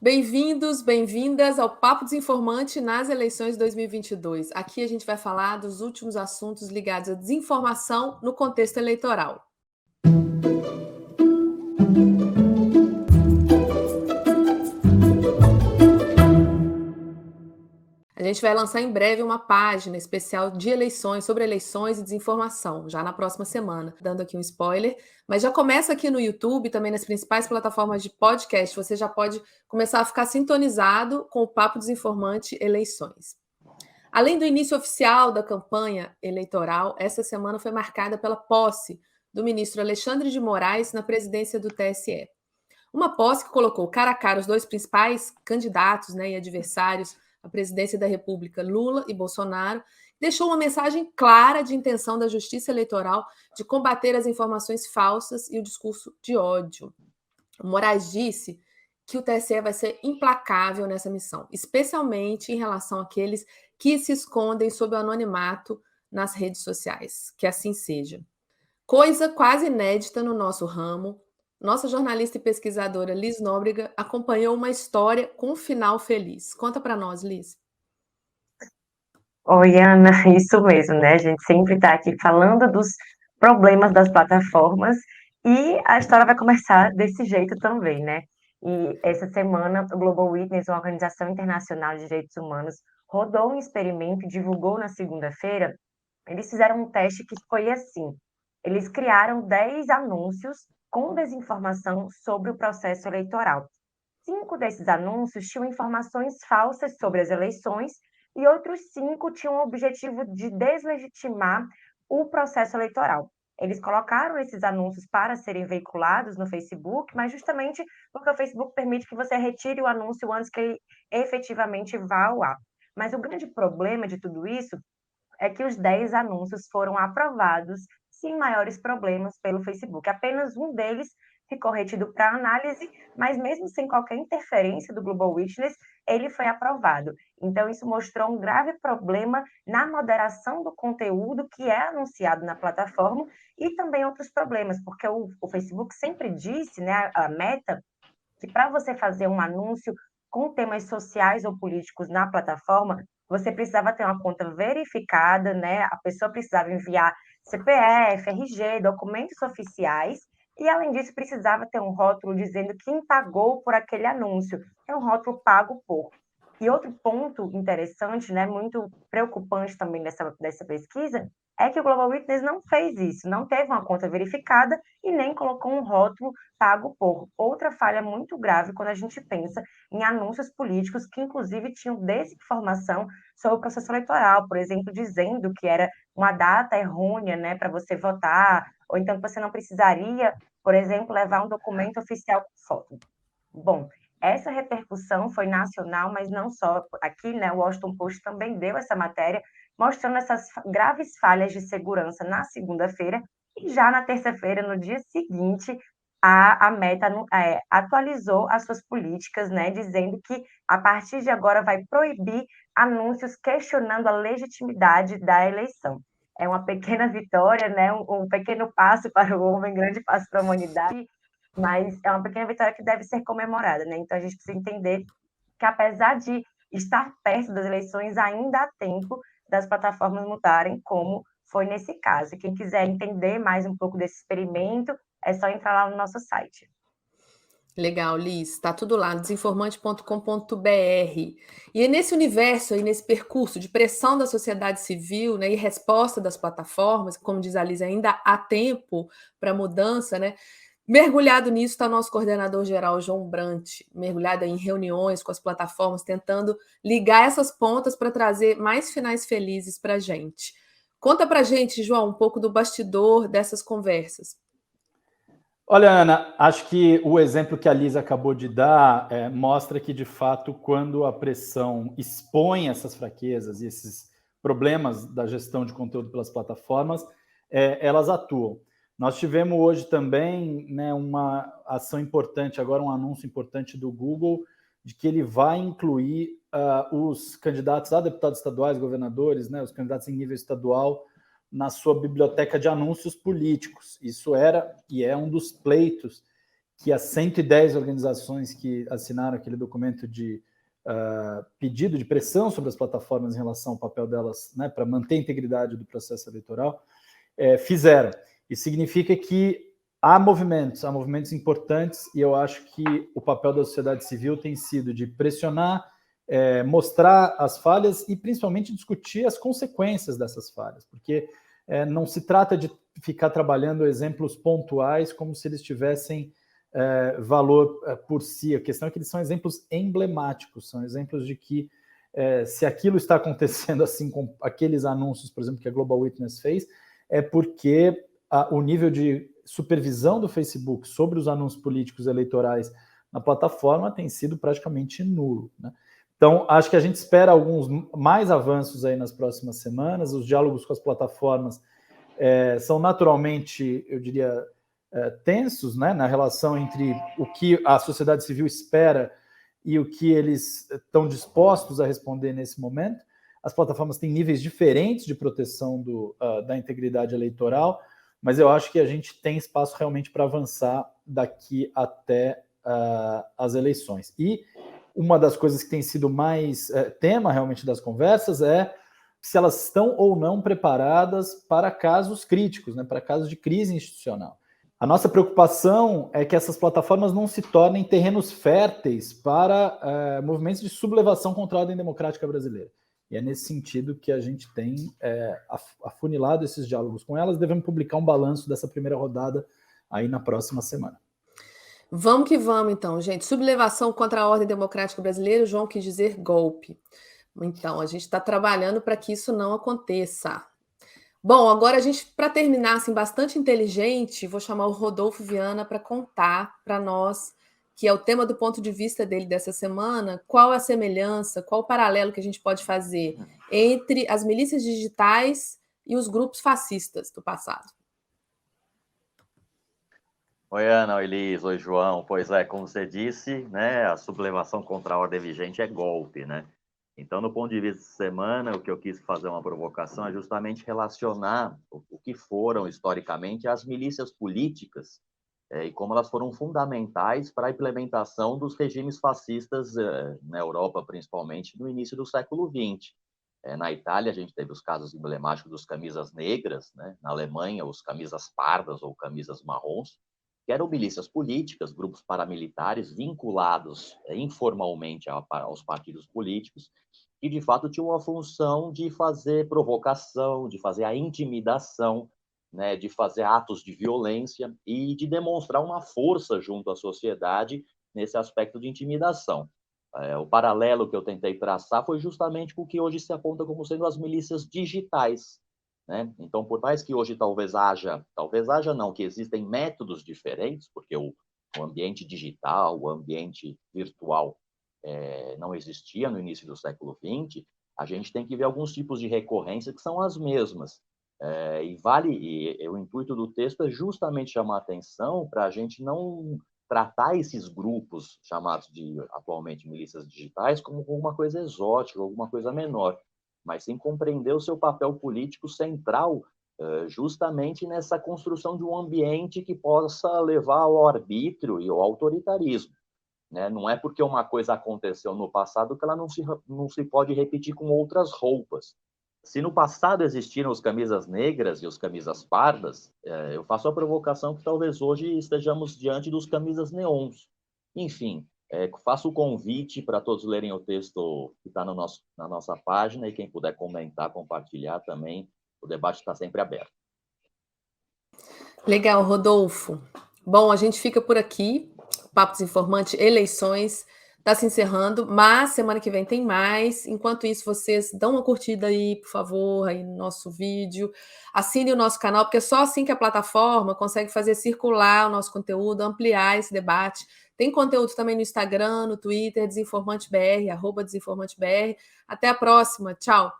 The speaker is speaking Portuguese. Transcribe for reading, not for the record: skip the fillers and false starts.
Bem-vindos, bem-vindas ao Papo Desinformante nas eleições 2022. Aqui a gente vai falar dos últimos assuntos ligados à desinformação no contexto eleitoral. A gente vai lançar em breve uma página especial de eleições, sobre eleições e desinformação, já na próxima semana, dando aqui um spoiler. Mas já começa aqui no YouTube, também nas principais plataformas de podcast. Você já pode começar a ficar sintonizado com o Papo Desinformante Eleições. Além do início oficial da campanha eleitoral, essa semana foi marcada pela posse do ministro Alexandre de Moraes na presidência do TSE. Uma posse que colocou cara a cara os dois principais candidatos, e adversários à presidência da República, Lula e Bolsonaro, deixou uma mensagem clara de intenção da Justiça Eleitoral de combater as informações falsas e o discurso de ódio. O Moraes disse que o TSE vai ser implacável nessa missão, especialmente em relação àqueles que se escondem sob o anonimato nas redes sociais. Que assim seja. Coisa quase inédita no nosso ramo, nossa jornalista e pesquisadora Liz Nóbrega acompanhou uma história com um final feliz. Conta para nós, Liz. Oi, Ana, isso mesmo, né? A gente sempre está aqui falando dos problemas das plataformas e a história vai começar desse jeito também, né? E essa semana, o Global Witness, uma organização internacional de direitos humanos, rodou um experimento e divulgou na segunda-feira. Eles fizeram um teste que foi assim: eles criaram 10 anúncios com desinformação sobre o processo eleitoral. 5 desses anúncios tinham informações falsas sobre as eleições e outros 5 tinham o objetivo de deslegitimar o processo eleitoral. Eles colocaram esses anúncios para serem veiculados no Facebook, mas justamente porque o Facebook permite que você retire o anúncio antes que ele efetivamente vá ao ar. Mas o grande problema de tudo isso é que os 10 anúncios foram aprovados sem maiores problemas pelo Facebook. Apenas um deles ficou retido para análise, mas mesmo sem qualquer interferência do Global Witness, ele foi aprovado. Então, isso mostrou um grave problema na moderação do conteúdo que é anunciado na plataforma e também outros problemas, porque o Facebook sempre disse, né, a Meta, que para você fazer um anúncio com temas sociais ou políticos na plataforma, você precisava ter uma conta verificada, né? A pessoa precisava enviar CPF, RG, documentos oficiais, e além disso precisava ter um rótulo dizendo quem pagou por aquele anúncio. É um rótulo pago por. E outro ponto interessante, né, muito preocupante também dessa pesquisa, é que o Global Witness não fez isso, não teve uma conta verificada e nem colocou um rótulo pago por. Outra falha muito grave quando a gente pensa em anúncios políticos que, inclusive, tinham desinformação sobre o processo eleitoral, por exemplo, dizendo que era uma data errônea, né, para você votar, ou então que você não precisaria, por exemplo, levar um documento oficial com foto. Bom, essa repercussão foi nacional, mas não só aqui, né? O Washington Post também deu essa matéria, mostrando essas graves falhas de segurança na segunda-feira, e já na terça-feira, no dia seguinte, a Meta atualizou as suas políticas, né? Dizendo que a partir de agora vai proibir anúncios questionando a legitimidade da eleição. É uma pequena vitória, né? Um pequeno passo para o homem, grande passo para a humanidade, mas é uma pequena vitória que deve ser comemorada, né? Então a gente precisa entender que, apesar de estar perto das eleições, ainda há tempo das plataformas mudarem, como foi nesse caso. Quem quiser entender mais um pouco desse experimento, é só entrar lá no nosso site. Legal, Liz. Está tudo lá, desinformante.com.br. E é nesse universo e nesse percurso de pressão da sociedade civil, e resposta das plataformas, como diz a Liz, ainda há tempo para mudança, Mergulhado nisso está o nosso coordenador-geral, João Brant, mergulhado em reuniões com as plataformas, tentando ligar essas pontas para trazer mais finais felizes para a gente. Conta para a gente, João, um pouco do bastidor dessas conversas. Olha, Ana, acho que o exemplo que a Liz acabou de dar mostra que, de fato, quando a pressão expõe essas fraquezas e esses problemas da gestão de conteúdo pelas plataformas, elas atuam. Nós tivemos hoje também, né, uma ação importante, agora um anúncio importante do Google, de que ele vai incluir os candidatos a deputados estaduais, governadores, né, os candidatos em nível estadual, na sua biblioteca de anúncios políticos. Isso era e é um dos pleitos que as 110 organizações que assinaram aquele documento de pedido de pressão sobre as plataformas em relação ao papel delas, né, para manter a integridade do processo eleitoral, fizeram. Isso significa que há movimentos importantes, e eu acho que o papel da sociedade civil tem sido de pressionar, mostrar as falhas e principalmente discutir as consequências dessas falhas, porque não se trata de ficar trabalhando exemplos pontuais como se eles tivessem valor por si. A questão é que eles são exemplos emblemáticos, são exemplos de que se aquilo está acontecendo assim com aqueles anúncios, por exemplo, que a Global Witness fez, é porque o nível de supervisão do Facebook sobre os anúncios políticos eleitorais na plataforma tem sido praticamente nulo, né? Então, acho que a gente espera alguns mais avanços aí nas próximas semanas. Os diálogos com as plataformas são naturalmente, eu diria, tensos, né, na relação entre o que a sociedade civil espera e o que eles estão dispostos a responder nesse momento. As plataformas têm níveis diferentes de proteção da integridade eleitoral, mas eu acho que a gente tem espaço realmente para avançar daqui até as eleições. E uma das coisas que tem sido mais tema realmente das conversas é se elas estão ou não preparadas para casos críticos, né, para casos de crise institucional. A nossa preocupação é que essas plataformas não se tornem terrenos férteis para movimentos de sublevação contra a ordem democrática brasileira. E é nesse sentido que a gente tem afunilado esses diálogos com elas. Devemos publicar um balanço dessa primeira rodada aí na próxima semana. Vamos que vamos, então, gente. Sublevação contra a ordem democrática brasileira, o João quis dizer golpe. Então, a gente está trabalhando para que isso não aconteça. Bom, agora a gente, para terminar, assim, bastante inteligente, vou chamar o Rodolfo Viana para contar para nós, que é o tema do ponto de vista dele dessa semana, qual a semelhança, qual o paralelo que a gente pode fazer entre as milícias digitais e os grupos fascistas do passado. Oi, Ana, oi, Liz, oi, João. Pois é, como você disse, né, a sublevação contra a ordem vigente é golpe, né? Então, no ponto de vista de semana, o que eu quis fazer uma provocação é justamente relacionar o que foram, historicamente, as milícias políticas e como elas foram fundamentais para a implementação dos regimes fascistas na Europa, principalmente no início do século XX. Na Itália, a gente teve os casos emblemáticos dos camisas negras, né? Na Alemanha, os camisas pardas ou camisas marrons, que eram milícias políticas, grupos paramilitares vinculados informalmente aos partidos políticos, e de fato tinham a função de fazer provocação, de fazer a intimidação, né, de fazer atos de violência e de demonstrar uma força junto à sociedade nesse aspecto de intimidação. O paralelo que eu tentei traçar foi justamente com o que hoje se aponta como sendo as milícias digitais, né? Então, por mais que hoje talvez haja não, que existem métodos diferentes, porque o ambiente digital, o ambiente virtual não existia no início do século XX, a gente tem que ver alguns tipos de recorrência que são as mesmas. E o intuito do texto é justamente chamar a atenção para a gente não tratar esses grupos chamados de atualmente milícias digitais como alguma coisa exótica, alguma coisa menor, mas sim compreender o seu papel político central justamente nessa construção de um ambiente que possa levar ao arbítrio e ao autoritarismo, né? Não é porque uma coisa aconteceu no passado que ela não se pode repetir com outras roupas. Se no passado existiram os camisas negras e os camisas pardas, eu faço a provocação que talvez hoje estejamos diante dos camisas neons. Enfim, faço o convite para todos lerem o texto que está na nossa página e quem puder comentar, compartilhar também, o debate está sempre aberto. Legal, Rodolfo. Bom, a gente fica por aqui. Papo Desinformante, eleições, está se encerrando, mas semana que vem tem mais. Enquanto isso, vocês dão uma curtida aí, por favor, aí no nosso vídeo. Assine o nosso canal, porque é só assim que a plataforma consegue fazer circular o nosso conteúdo, ampliar esse debate. Tem conteúdo também no Instagram, no Twitter, DesinformanteBR, @DesinformanteBR. Até a próxima. Tchau.